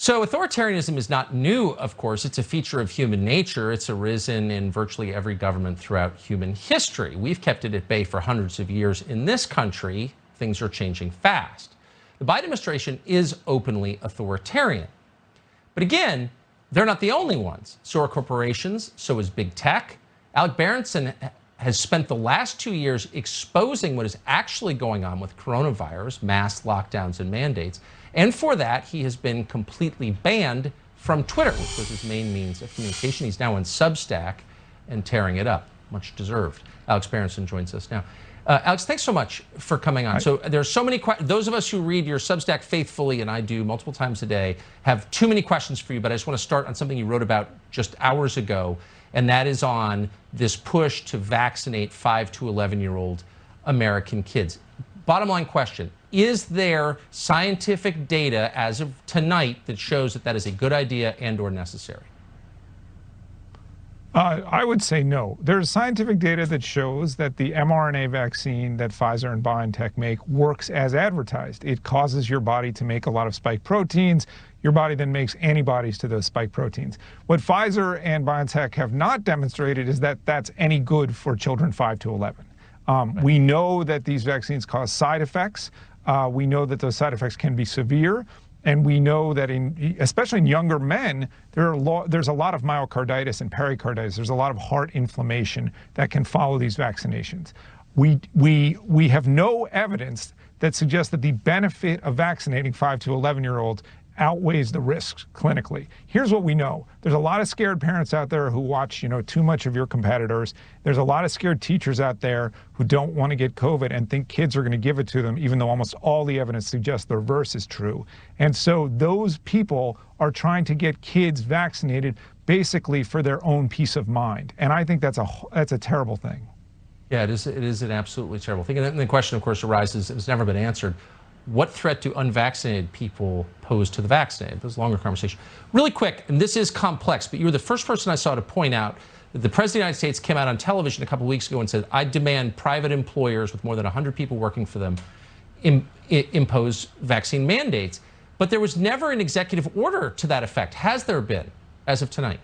So authoritarianism is not new, of course. It's a feature of human nature. It's arisen in virtually every government throughout human history. We've kept it at bay for hundreds of years. In this country, things are changing fast. The Biden administration is openly authoritarian. But again, they're not the only ones. So are corporations, so is big tech. Alec Berenson has spent the last 2 years exposing what is actually going on with coronavirus, mass lockdowns and mandates. And for that, he has been completely banned from Twitter, which was his main means of communication. He's now on Substack and tearing it up. Much deserved. Alex Berenson joins us now. Alex, thanks so much for coming on. So there's so many questions. Those of us who read your Substack faithfully, and I do multiple times a day, have too many questions for you, but I just want to start on something you wrote about just hours ago, and that is on this push to vaccinate 5 to 11-year-old American kids. Bottom line question, is there scientific data as of tonight that shows that that is a good idea and or necessary? I would say no. There's scientific data that shows that the mRNA vaccine that Pfizer and BioNTech make works as advertised. It causes your body to make a lot of spike proteins. Your body then makes antibodies to those spike proteins. What Pfizer and BioNTech have not demonstrated is that that's any good for children 5 to 11. We know that these vaccines cause side effects. We know that those side effects can be severe. And we know that especially in younger men, there's a lot of myocarditis and pericarditis. There's a lot of heart inflammation that can follow these vaccinations. We have no evidence that suggests that the benefit of vaccinating 5 to 11-year-olds outweighs the risks clinically. Here's what we know. There's a lot of scared parents out there who watch, too much of your competitors. There's a lot of scared teachers out there who don't want to get COVID and think kids are going to give it to them, even though almost all the evidence suggests the reverse is true. And so those people are trying to get kids vaccinated basically for their own peace of mind. And I think that's a terrible thing. Yeah, it is an absolutely terrible thing. And the question, of course, arises, it's never been answered. What threat do unvaccinated people pose to the vaccinated? This is a longer conversation. Really quick, and this is complex, but you were the first person I saw to point out that the President of the United States came out on television a couple of weeks ago and said, I demand private employers with more than 100 people working for them impose vaccine mandates. But there was never an executive order to that effect. Has there been, as of tonight?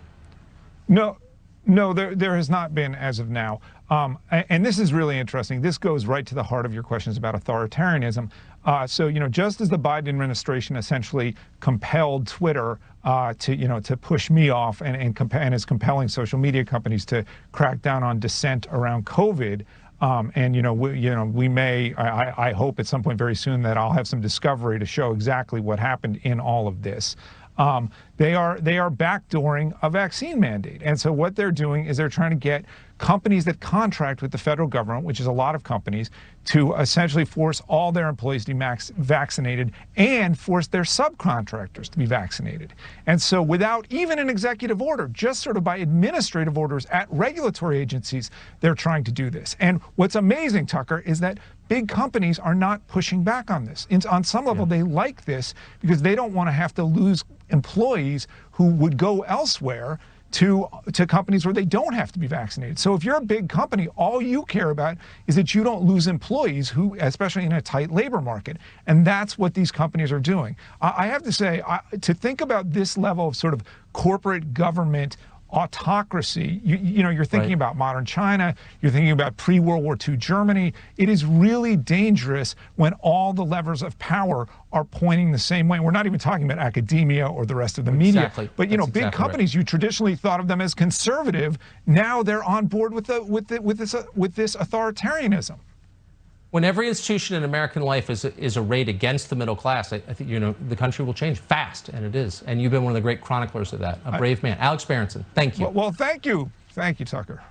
No, there has not been as of now. And this is really interesting. This goes right to the heart of your questions about authoritarianism. So, just as the Biden administration essentially compelled Twitter to push me off and is compelling social media companies to crack down on dissent around COVID, we may, I hope at some point very soon that I'll have some discovery to show exactly what happened in all of this. They are backdooring a vaccine mandate. And so what they're doing is they're trying to get companies that contract with the federal government, which is a lot of companies, to essentially force all their employees to be vaccinated and force their subcontractors to be vaccinated. And so without even an executive order, just sort of by administrative orders at regulatory agencies, they're trying to do this. And what's amazing, Tucker, is that big companies are not pushing back on this. On some level, they like this because they don't want to have to lose employees who would go elsewhere to companies where they don't have to be vaccinated. So if you're a big company, all you care about is that you don't lose employees, who, especially in a tight labor market. And that's what these companies are doing. I have to say, to think about this level of sort of corporate government autocracy, you're thinking about modern China, you're thinking about pre-World War II Germany. It is really dangerous when all the levers of power are pointing the same way. We're not even talking about academia or the rest of the media. But big companies, you traditionally thought of them as conservative. Now they're on board with this authoritarianism. When every institution in American life is arrayed against the middle class, I think the country will change fast, and it is. And you've been one of the great chroniclers of that. A brave man. Alex Berenson, thank you. Well, thank you. Thank you, Tucker.